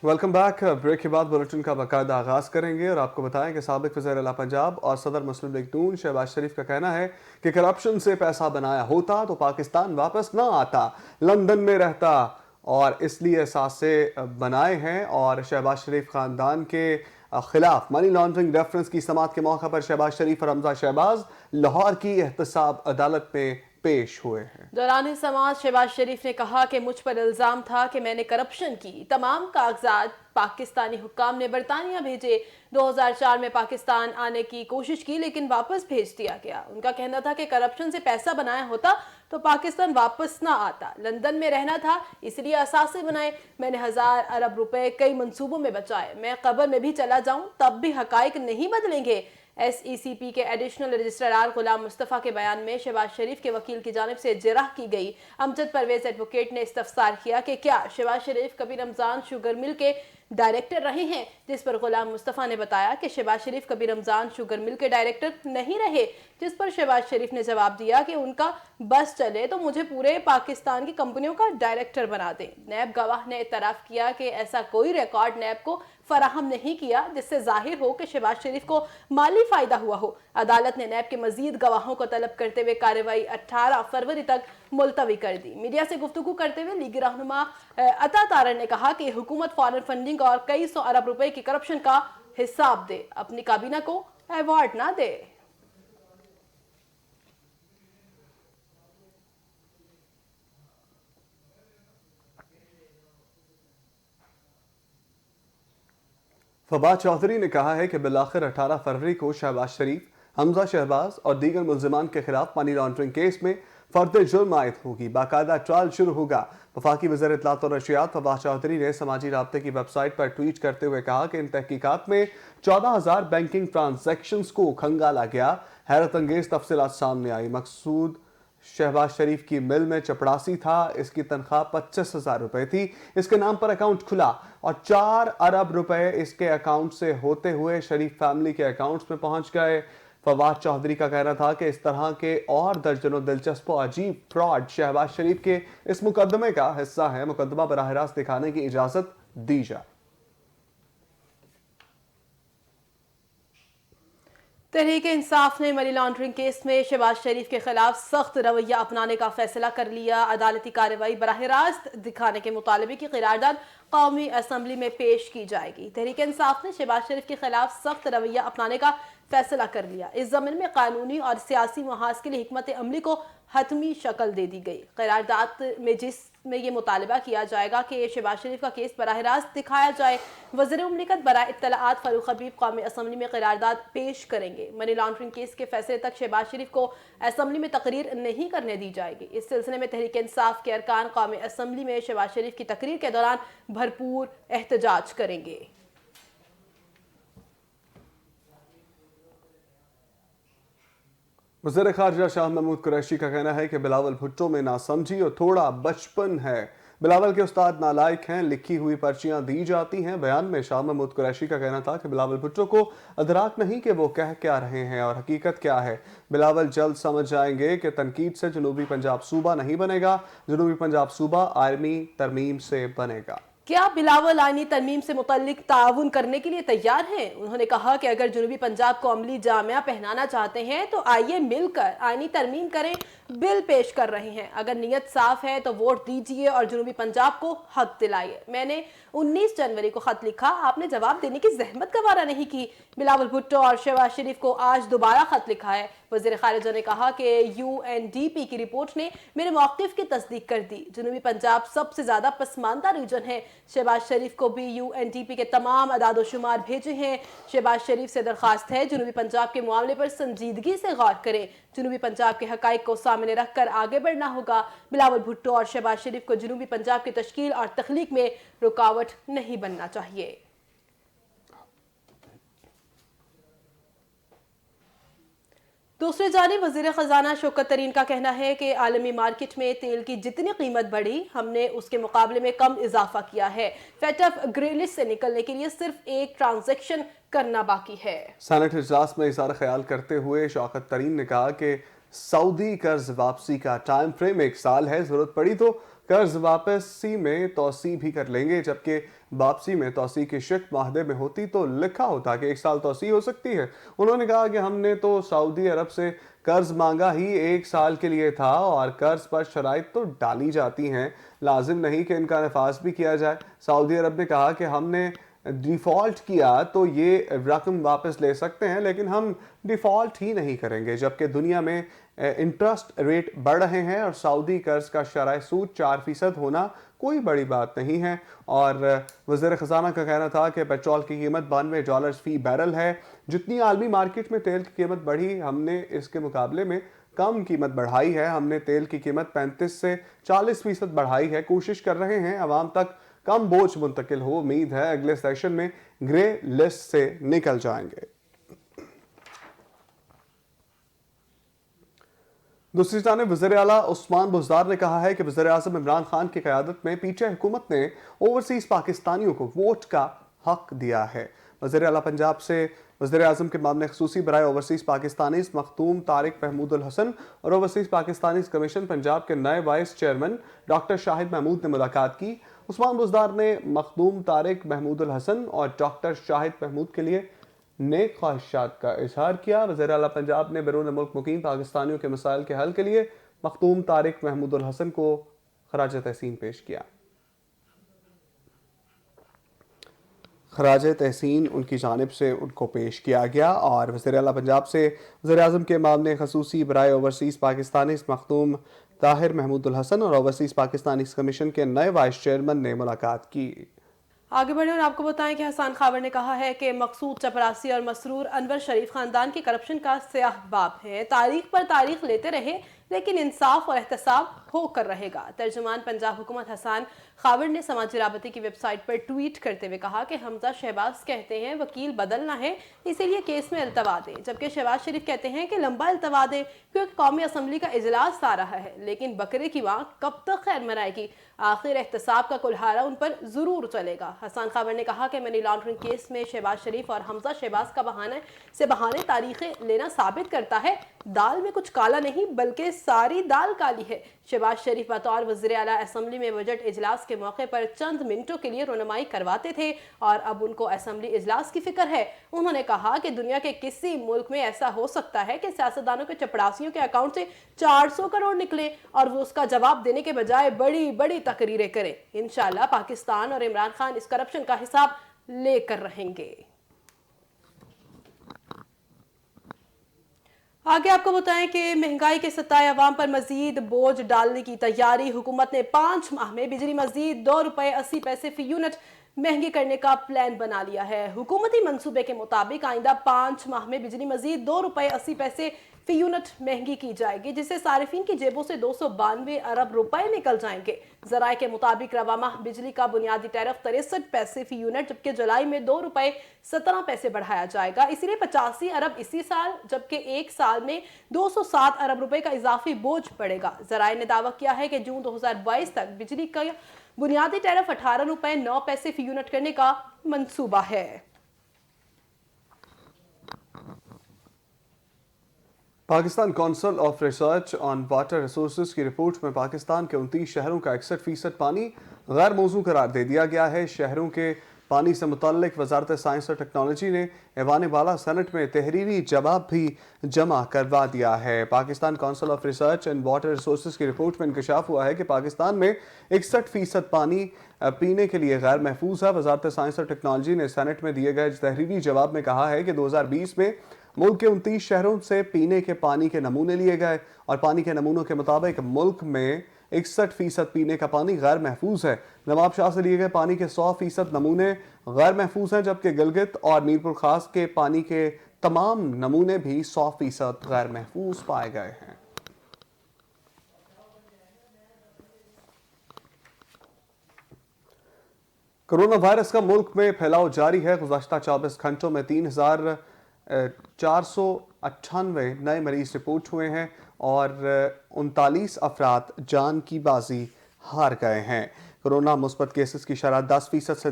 Welcome back. Break के बाद bulletin का बाकायदा आगाज करेंगे और आपको बताएं कि साबिक वज़ीर आला पंजाब और सदर मुस्लिम लीग नून शहबाज शरीफ का कहना है कि करप्शन से पैसा बनाया होता तो पाकिस्तान वापस ना आता, लंदन में रहता, और इसलिए असासे बनाए हैं। और शहबाज शरीफ खानदान के खिलाफ मनी लॉन्ड्रिंग रेफरेंस की समाअत के मौके पर शहबाज शरीफ और हमजा शहबाज लाहौर की एहतसाब अदालत में पेश हुए हैं। दौरान समाअत शहबाज शरीफ ने कहा कि मुझ पर इल्जाम था कि मैंने करप्शन की। तमाम कागजात पाकिस्तानी हुक्काम ने बरतानिया भेजे। 2004 में पाकिस्तान आने की कोशिश की लेकिन वापस भेज दिया गया। उनका कहना था कि करप्शन से पैसा बनाया होता तो पाकिस्तान वापस ना आता, लंदन में रहना था, इसलिए असासे बनाए। मैंने 1000 अरब रुपए कई मंसूबों में बचाए। मैं कब्र में भी चला जाऊं तब भी हकाइक नहीं बदलेंगे। SECP के एडिशनल रजिस्ट्रार गुलाम मुस्तफ़ा के बयान में शहबाज शरीफ के वकील की जानिब से जिरह की गई। अमजद परवेज एडवोकेट ने इस्तफसार किया कि क्या शहबाज शरीफ कभी रमज़ान शुगर मिल के डायरेक्टर रहे हैं, जिस पर गुलाम मुस्तफ़ा ने बताया कि शहबाज शरीफ कभी रमज़ान शुगर मिल के डायरेक्टर नहीं रहे, जिस पर शहबाज शरीफ ने जवाब दिया कि उनका बस चले तो मुझे पूरे पाकिस्तान की कंपनियों का डायरेक्टर बना दें। नैब गवाह ने इतराफ़ किया कि ऐसा कोई रिकॉर्ड नैब को फराहम नहीं किया जिससे जाहिर हो कि शहबाज शरीफ को माली फायदा हुआ हो। अदालत ने नैब के मजीद गवाहों को तलब करते हुए कार्रवाई 18 फरवरी तक मुलतवी कर दी। मीडिया से गुफ्तगू करते हुए लीगी रहनुमा अता तारन ने कहा कि हुकूमत फॉरेन फंडिंग और कई सौ अरब रुपए की करप्शन का हिसाब दे, अपनी काबीना को अवार्ड ना दे। फवाद चौधरी ने कहा है कि बिलाखिर 18 फरवरी को शहबाज शरीफ, हमजा शहबाज और दीगर मुल्जिमान के खिलाफ मनी लॉन्ड्रिंग केस में फर्द जुर्म आयद होगी, बाकायदा ट्रायल शुरू होगा। वफाकी वज़ीर इत्तलात और नशियात फवाद चौधरी ने समाजी राब्ते की वेबसाइट पर ट्वीट करते हुए कहा कि इन तहकीकात में 14,000 बैंकिंग ट्रांजैक्शंस को खंगाला गया। हैरत अंगेज तफसीलात सामने आई। मकसूद शहबाज शरीफ की मिल में चपड़ासी था, इसकी तनख्वाह 25,000 रुपए थी, इसके नाम पर अकाउंट खुला और 4 अरब रुपए इसके अकाउंट से होते हुए शरीफ फैमिली के अकाउंट्स में पहुंच गए। फवाद चौधरी का कहना था कि इस तरह के और दर्जनों दिलचस्प और अजीब फ्रॉड शहबाज शरीफ के इस मुकदमे का हिस्सा है। मुकदमा बराह रास्त दिखाने की इजाजत दी जाए। तहरीक इंसाफ ने मनी लॉन्ड्रिंग केस में शहबाज शरीफ के खिलाफ सख्त रवैया अपनाने का फैसला कर लिया। अदालती कार्रवाई बराह रास्त दिखाने के मुतालबे की करारदाद कौमी असम्बली में पेश की जाएगी। तहरीक इंसाफ ने शहबाज शरीफ के खिलाफ सख्त रवैया अपनाने का फैसला कर लिया। इस जमीन में कानूनी और सियासी मुहाज के लिए हिकमत अमली को हतमी शक्ल दे दी गई। करारदाद में जिसमें यह मुतालबा किया जाएगा कि शहबाज शरीफ का केस बराह रास्त दिखाया जाए। वज़ीर मुमलिकत बराए इत्तलाआत फारूक हबीब कौमी असम्बली में करारदाद पेश करेंगे। मनी लॉन्ड्रिंग केस के फैसले तक शहबाज शरीफ को असम्बली में तकरीर नहीं करने दी जाएगी। इस सिलसिले में तहरीक इंसाफ के अरकान कौमी असम्बली में शहबाज शरीफ की तकरीर के दौरान भरपूर एहतजाज करेंगे। वज़ीर ख़ारजा शाह महमूद कुरैशी का कहना है कि बिलावल भुट्टो में नासमझी और थोड़ा बचपन है। बिलावल के उस्ताद नालायक हैं, लिखी हुई पर्चियां दी जाती हैं। बयान में शाह महमूद कुरैशी का कहना था कि बिलावल भुट्टो को अदराक नहीं कि वो कह क्या रहे हैं और हकीकत क्या है। बिलावल जल्द समझ जाएंगे कि तनकीद से जनूबी पंजाब सूबा नहीं बनेगा, जनूबी पंजाब सूबा आर्मी तरमीम से बनेगा। क्या बिलावल आईनी तरमीम से मुतल्लिक ताउन करने के लिए तैयार हैं? उन्होंने कहा कि अगर जनूबी पंजाब को अमली जामिया पहनाना चाहते हैं तो आइए मिलकर आईनी तरमीम करें। बिल पेश कर रहे हैं, अगर नीयत साफ है तो वोट दीजिए और जनूबी पंजाब को हक दिलाइए। मैंने 19 जनवरी को खत लिखा, आपने जवाब देने की जहमत गवारा नहीं की। बिलावल भुट्टो और शहबाज शरीफ को आज दोबारा खत लिखा है। वज़ीर ख़ारिजा ने कहा कि UNDP की रिपोर्ट ने मेरे मौक़िफ़ की तस्दीक कर दी। जनूबी पंजाब सबसे ज़्यादा पसमानदा रीजन है। शहबाज शरीफ को भी UNDP के तमाम अदाद-ओ-शुमार भेजे हैं। शहबाज शरीफ से दरख्वास्त है जनूबी पंजाब के मामले पर संजीदगी से गौर करें। जनूबी पंजाब के हक़ाइक़ को सामने रखकर आगे बढ़ना होगा। बिलावल भुट्टो और शहबाज शरीफ को जनूबी पंजाब की तश्कील और तख्लीक में रुकावट नहीं बनना चाहिए। दूसरी जानिब वज़ीर ख़जाना शौकत तरीन का कहना है कि आलमी मार्केट में तेल की जितनी कीमत बढ़ी, हमने उसके मुकाबले में कम इजाफा किया है। फेटफ ग्रे लिस्ट से निकलने के लिए सिर्फ एक ट्रांजैक्शन करना बाकी है। सेनेट इजलास में इज़हार ख्याल करते हुए शौकत तरीन ने कहा कि सऊदी कर्ज वापसी का टाइम फ्रेम 1 साल है, जरूरत पड़ी तो कर्ज वापसी में तोसी भी कर लेंगे, जबकि वापसी में तोसी की शिक माहदे में होती तो लिखा होता कि 1 साल तोसी हो सकती है। उन्होंने कहा कि हमने तो सऊदी अरब से कर्ज मांगा ही 1 साल के लिए था और कर्ज पर शराइत तो डाली जाती हैं, लाजिम नहीं कि इनका नफाज भी किया जाए। सऊदी अरब ने कहा कि हमने डिफ़ॉल्ट किया तो ये रकम वापस ले सकते हैं, लेकिन हम डिफ़ॉल्ट ही नहीं करेंगे। जबकि दुनिया में इंटरेस्ट रेट बढ़ रहे हैं और सऊदी कर्ज का शरह सूद 4% होना कोई बड़ी बात नहीं है। और वज़ीर ख़ज़ाना का कहना था कि पेट्रोल की कीमत $92 फ़ी बैरल है। जितनी आलमी मार्केट में तेल की कीमत बढ़ी, हमने इसके मुकाबले में कम कीमत बढ़ाई है। हमने तेल की कीमत 35 से 40% बढ़ाई है। कोशिश कर रहे हैं अवाम तक कम बोझ मुंतकिल हो। उम्मीद है अगले सेशन में ग्रे लिस्ट से निकल जाएंगे। दूसरी जानिब वज़ीर आला उस्मान बुज़दार ने कहा है कि वज़ीर आज़म इमरान खान की क़यादत में पीछे हुकूमत ने ओवरसीज़ पाकिस्तानियों को वोट का हक दिया है। वज़ीर आला पंजाब से वज़ीर आज़म के मामले ख़ुसूसी बराए ओवरसीज़ पाकिस्तानीज़ मखदूम तारिक महमूदुल हसन और ओवरसीज़ पाकिस्तानीज़ कमीशन पंजाब के नए vice chairman doctor Shahid Mahmood ने मुलाकात की। उस्मान बुज़दार ने मखदूम तारिक महमूदुल हसन और डॉक्टर शाहिद महमूद के लिए नेक ख्वाहिशात का इजहार किया। वज़ीर आला पंजाब ने बैरून मुल्क मुकीम पाकिस्तानियों के मसाइल के हल के लिए मखदूम तारिक महमूदुल हसन को खराज तहसीन पेश किया। खराज तहसीन उनकी जानिब से उनको पेश किया गया और वज़ीर आला पंजाब से वज़ीर आज़म के मामले ख़ुसूसी बराए ओवरसीज़ पाकिस्तानी मखदूम ताहिर महमूदुल हसन और ओवरसीज़ पाकिस्तानी कमीशन के नए वाइस चेयरमैन ने मुलाकात की। आगे बढ़े और आपको बताएं कि हसन खावर ने कहा है कि मकसूद चपरासी और मसरूर अनवर शरीफ खानदान के करप्शन का स्याह बाब है। तारीख पर तारीख लेते रहे लेकिन इंसाफ और एहतसाब होकर रहेगा। तर्जुमान पंजाब हुकूमत हसन खावर ने समाजी राबते की वेबसाइट पर ट्वीट करते हुए कहा कि हमजा शहबाज कहते हैं वकील बदलना है, इसीलिए केस में इल्तवा दे, जबकि शहबाज शरीफ कहते हैं कि लंबा इल्तवा दे क्योंकि कौमी असम्बली का इजलास आ रहा है। लेकिन बकरे की माँ कब तक खैर मनाएगी? आखिर एहतसाब का कुल्हारा उन पर जरूर चलेगा। हसन खावर ने कहा कि मनी लॉन्ड्रिंग केस में शहबाज शरीफ और हमजा शहबाज का बहाने तारीखें लेना साबित करता है दाल में कुछ काला नहीं बल्कि सारी दाल काली है। शहबाज शरीफ बतौर वज़ीर आला असम्बली में बजट इजलास के मौके पर चंद मिनटों के लिए रोनमाई करवाते थे और अब उनको असम्बली इजलास की फिक्र है। उन्होंने कहा कि दुनिया के किसी मुल्क में ऐसा हो सकता है कि सियासतदानों के चपरासियों के अकाउंट से 400 करोड़ निकले और वो उसका जवाब देने के बजाय बड़ी बड़ी तकरीरें करें। इंशाअल्लाह पाकिस्तान और इमरान खान इस करप्शन का हिसाब लेकर रहेंगे। आगे आपको बताएं कि महंगाई के सताए अवाम पर मजीद बोझ डालने की तैयारी। हुकूमत ने 5 माह में बिजली मजीद ₹2.80 फी यूनिट महंगी करने का प्लान बना लिया है। हुकूमती मंसूबे के मुताबिक आइंदा 5 माह में बिजली मजीद ₹2.80 फी यूनिट महंगी की जाएगी, जिससे सारिफिन की जेबों से 292 अरब रुपए निकल जाएंगे। जराये के मुताबिक रवा माह बिजली का बुनियादी टैरिफ 63 पैसे फी यूनिट जबकि जुलाई में ₹2.17 बढ़ाया जाएगा। इसीलिए 85 अरब इसी साल जबकि एक साल में 207 अरब रुपए का इजाफी बोझ पड़ेगा। जराये ने दावा किया है कि जून 2022 तक बिजली का बुनियादी टैरिफ ₹18.09 फी यूनिट करने का मंसूबा है। Pakistan council of research on water resources की रिपोर्ट में पाकिस्तान के 29 शहरों का 61% पानी गैर मौजू करार दे दिया गया है। शहरों के पानी से मुतल्लिक वजारत साइंस और टेक्नोलॉजी ने ऐवान बाला सेनेट में तहरीरी जवाब भी जमा करवा दिया है। Pakistan council of research and water resources की रिपोर्ट में इंकशाफ हुआ है कि पाकिस्तान में 61% पानी पीने के लिए गैर महफूज है। वजारत साइंस और टेक्नोलॉजी ने सेनेट में दिए गए तहरीरी जवाब में कहा है कि 2020 में मुल्क के 29 शहरों से पीने के पानी के नमूने लिए गए और पानी के नमूनों के मुताबिक मुल्क में 61% पीने का पानी गैर महफूज है। नवाब शाह से लिए गए पानी के 100% नमूने गैर महफूज हैं, जबकि गिलगित और मीरपुर खास के पानी के तमाम नमूने भी 100% गैर महफूज पाए गए हैं। कोरोना वायरस का मुल्क में फैलाव जारी है। गुज़श्ता 24 घंटों में 3,498 नए मरीज रिपोर्ट हुए हैं और 39 अफराद जान की बाजी हार गए हैं। कोरोना मुस्बत केसेस की शरह 10% से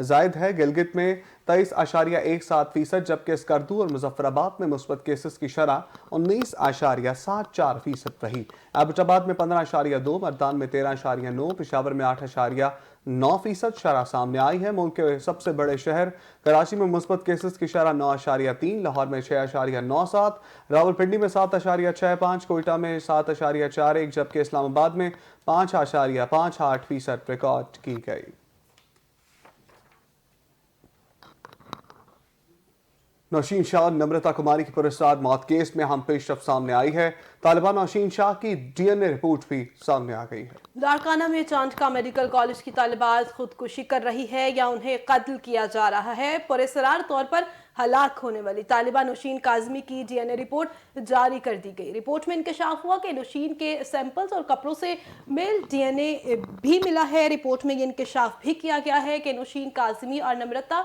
जायद है। गिलगित में 23.17%, جبکہ اسکردو اور مظفرآباد میں مثبت کیسز کی شرح 19.74% رہی۔ ایبٹ آباد میں 15.2%، مردان میں 13.9%، پشاور میں 8.9% شرح سامنے آئی ہے۔ ملک کے سب سے بڑے شہر کراچی میں مثبت کیسز کی شرح 9.3%، لاہور میں 6.97%، راولپنڈی میں 7.65%، کوئٹہ میں 7.41%، جبکہ اسلام آباد میں 5.58% ریکارڈ کی گئی۔ نوشین شاہ اور نمرتا کماری کی پراسرار موت کیس میں اہم پیش رفت سامنے آئی ہے۔ طالبہ نوشین شاہ کی ڈی این اے رپورٹ بھی سامنے آ گئی ہے۔ لاڑکانہ میں چانٹکا میڈیکل کالج کی طالبات خودکشی کر رہی ہے یا انہیں قتل کیا جا رہا ہے۔ پراسرار طور پر ہلاک ہونے والی طالبہ نوشین کاظمی کی ڈی این اے رپورٹ جاری کر دی گئی۔ رپورٹ میں انکشاف ہوا کہ نوشین کے سیمپلز اور کپڑوں سے میل ڈی این اے بھی ملا ہے۔ رپورٹ میں یہ انکشاف بھی کیا گیا ہے کہ نوشین کاظمی اور نمرتا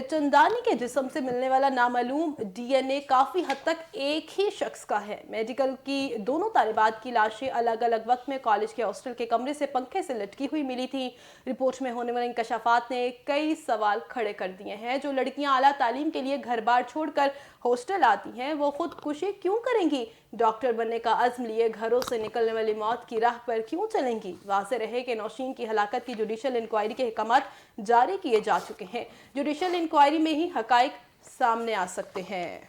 چندانی کے جسم سے ملنے والا نامعلوم ڈی این اے کافی حد تک ایک ہی شخص کا ہے۔ میڈیکل کی دونوں طالبات کی لاشیں الگ الگ وقت میں کالج کے ہاسٹل کے کمرے سے پنکھے سے لٹکی ہوئی ملی تھیں۔ رپورٹ میں ہونے والے انکشافات نے کئی سوال کھڑے کر دیے ہیں۔ جو لڑکیاں اعلیٰ تعلیم کے لیے گھر بار چھوڑ کر ہاسٹل آتی ہیں وہ خودکشی کیوں کریں گی؟ ڈاکٹر بننے کا عزم لیے گھروں سے نکلنے والی موت کی راہ پر کیوں چلیں گی؟ واضح رہے کہ نوشین کی ہلاکت کی جوڈیشل انکوائری کے احکامات جاری کیے جا چکے ہیں۔ جوڈیشل انکوائری میں ہی حقائق سامنے آ سکتے ہیں۔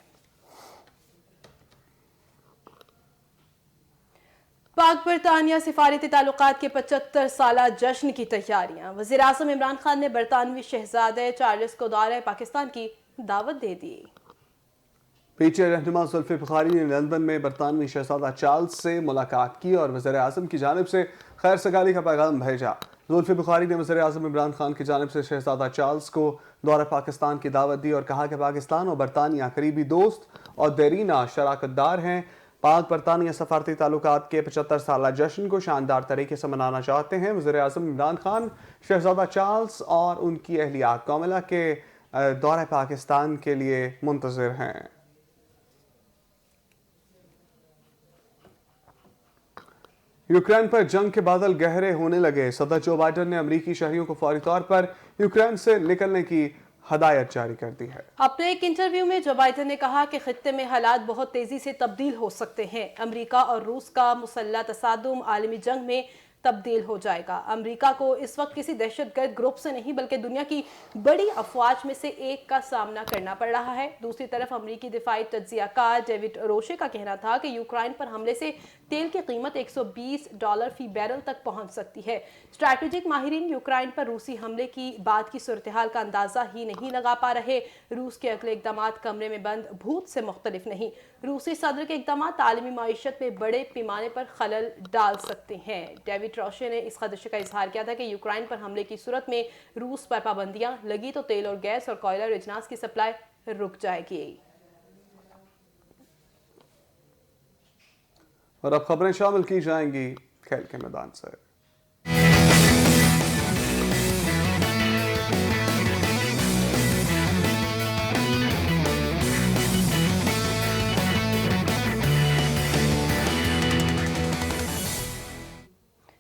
پاک برطانیہ سفارتی تعلقات کے 75 سالہ جشن کی تیاریاں۔ وزیر اعظم عمران خان نے برطانوی شہزادے چارلس کو دورہ پاکستان کی دعوت دے دی۔ پی ٹی آئی رہنما زلفی بخاری نے لندن میں برطانوی شہزادہ چارلس سے ملاقات کی اور وزیر اعظم کی جانب سے خیر سگالی کا پیغام بھیجا۔ زلفی بخاری نے وزیر اعظم عمران خان کی جانب سے شہزادہ چارلس کو دورہ پاکستان کی دعوت دی اور کہا کہ پاکستان اور برطانیہ قریبی دوست اور دیرینہ شراکت دار ہیں۔ پاک برطانیہ سفارتی تعلقات کے 75 سالہ جشن کو شاندار طریقے سے منانا چاہتے ہیں۔ وزیر اعظم عمران خان شہزادہ چارلس اور ان کی اہلیہ کاملا کے دورہ پاکستان کے لیے منتظر ہیں۔ یوکرین پر جنگ کے بادل گہرے ہونے لگے۔ صدر جو بائیڈن نے امریکی شہریوں کو فوری طور پر یوکرین سے نکلنے کی ہدایت جاری کر دی ہے۔ اپنے ایک انٹرویو میں جو بائیڈن نے کہا کہ خطے میں حالات بہت تیزی سے تبدیل ہو سکتے ہیں۔ امریکہ اور روس کا مسلح تصادم عالمی جنگ میں تبدیل ہو جائے گا۔ امریکہ کو اس وقت کسی دہشت گرد گروپ سے نہیں بلکہ دنیا کی بڑی افواج میں سے ایک کا سامنا کرنا پڑ رہا ہے۔ دوسری طرف امریکی دفاعی تجزیہ کار ڈیوڈ روشے کا کہنا تھا کہ یوکرائن پر حملے سے تیل کی قیمت $120 فی بیرل تک پہنچ سکتی ہے۔ اسٹریٹجک ماہرین یوکرائن پر روسی حملے کی بعد کی صورتحال کا اندازہ ہی نہیں لگا پا رہے۔ روس کے اگلے اقدامات کمرے میں بند بھوت سے مختلف نہیں۔ روسی صدر کے اقدامات عالمی معیشت میں بڑے پیمانے پر خلل ڈال سکتے ہیں۔ ڈیوڈ روشے نے اس خدشے کا اظہار کیا تھا کہ یوکرائن پر حملے کی صورت میں روس پر پابندیاں لگی تو تیل اور گیس اور کوئلہ اور اجناس کی سپلائی رک جائے گی۔ اور اب خبریں شامل کی جائیں گی کھیل کے میدان سے۔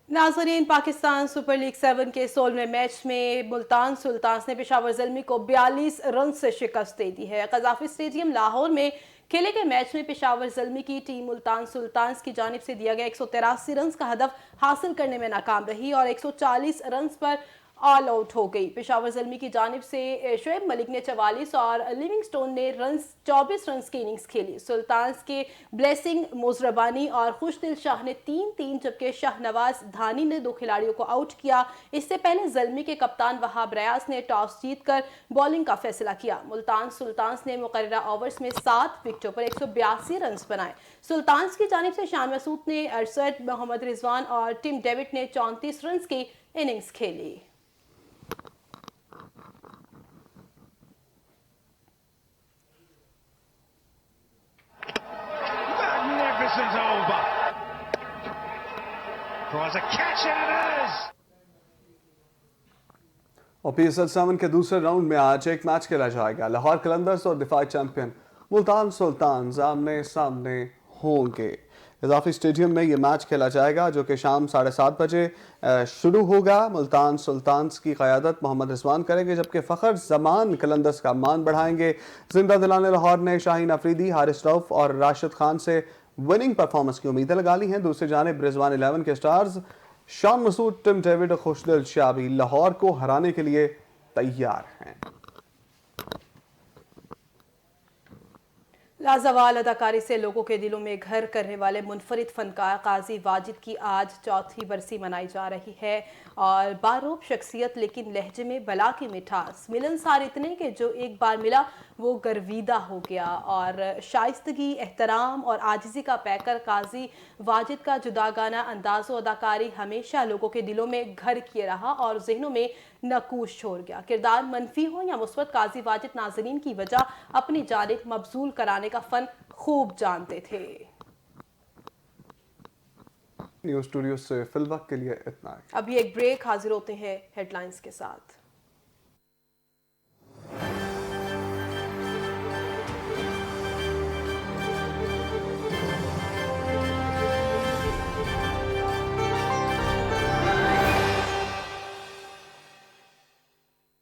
ناظرین، پاکستان سپر لیگ 7 کے 16ویں میچ میں ملتان سلطانز نے پشاور زلمی کو 42 رن سے شکست دے دی ہے۔ قذافی اسٹیڈیم لاہور میں کھیلے گئے میچ میں پشاور زلمی کی ٹیم ملتان سلطانز کی جانب سے دیا گیا 183 رنز کا ہدف حاصل کرنے میں ناکام رہی اور 140 رنز پر آل آؤٹ ہو گئی۔ پشاور زلمی کی جانب سے شعیب ملک نے 44 اور لیونگ سٹون نے 24 رنز کی اننگز کھیلی۔ سلطانز کے بلیسنگ موزربانی اور خوش دل شاہ نے 3 جبکہ شاہ نواز دھانی نے 2 کھلاڑیوں کو آؤٹ کیا۔ اس سے پہلے زلمی کے کپتان وہاب ریاض نے ٹاس جیت کر بالنگ کا فیصلہ کیا۔ ملتان سلطانز نے مقررہ اوورز میں 7 وکٹوں پر 182 رنز بنائے۔ سلطانز کی جانب سے شان مسعود نے 68، محمد رضوان اور ٹم ڈیوڈ نے 34 رنز کی اننگز کھیلی۔ اور پی ایس ایل 7 کے دوسرے راؤنڈ میں آج ایک میچ کھیلا جائے گا۔ لاہور قلندرز اور دفاعی چیمپئن ملتان سلطانز آمنے سامنے ہوں گے۔ اضافی اسٹیڈیم میں یہ میچ کھیلا جائے گا جو کہ شام 7:30 بجے شروع ہوگا. ملتان سلطانز کی قیادت محمد رضوان کریں گے جبکہ فخر زمان قلندرز کا مان بڑھائیں گے. زندہ دلان لاہور نے شاہین افریدی، حارث رؤف اور راشد خان سے وننگ پرفارمنس کی امیدیں لگا لی ہیں. دوسری جانب رضوان 11 کے سٹارز شان مسعود، ٹم ڈیوڈ اور خوشدل شعبی لاہور کو ہرانے کے لیے تیار ہیں. لازوال اداکاری سے لوگوں کے دلوں میں گھر کرنے والے منفرد فنکار قاضی واجد کی آج 4تھی برسی منائی جا رہی ہے اور باروب شخصیت لیکن لہجے میں بلا کی مٹھاس، ملنسار اتنے کہ جو ایک بار ملا وہ گرویدہ ہو گیا. اور شائستگی، احترام اور عاجزی کا پیکر قاضی واجد کا جداگانہ انداز و اداکاری ہمیشہ لوگوں کے دلوں میں گھر کیے رہا اور ذہنوں میں نقوش چھوڑ گیا. کردار منفی ہو یا مثبت، قاضی واجد ناظرین کی وجہ اپنی جانب مبذول کرانے کا فن خوب جانتے تھے. نیوز اسٹوڈیو سے فی الوقت کے لیے اتنا ہے. ابھی ایک بریک، حاضر ہوتے ہیں ہیڈ لائنز کے ساتھ.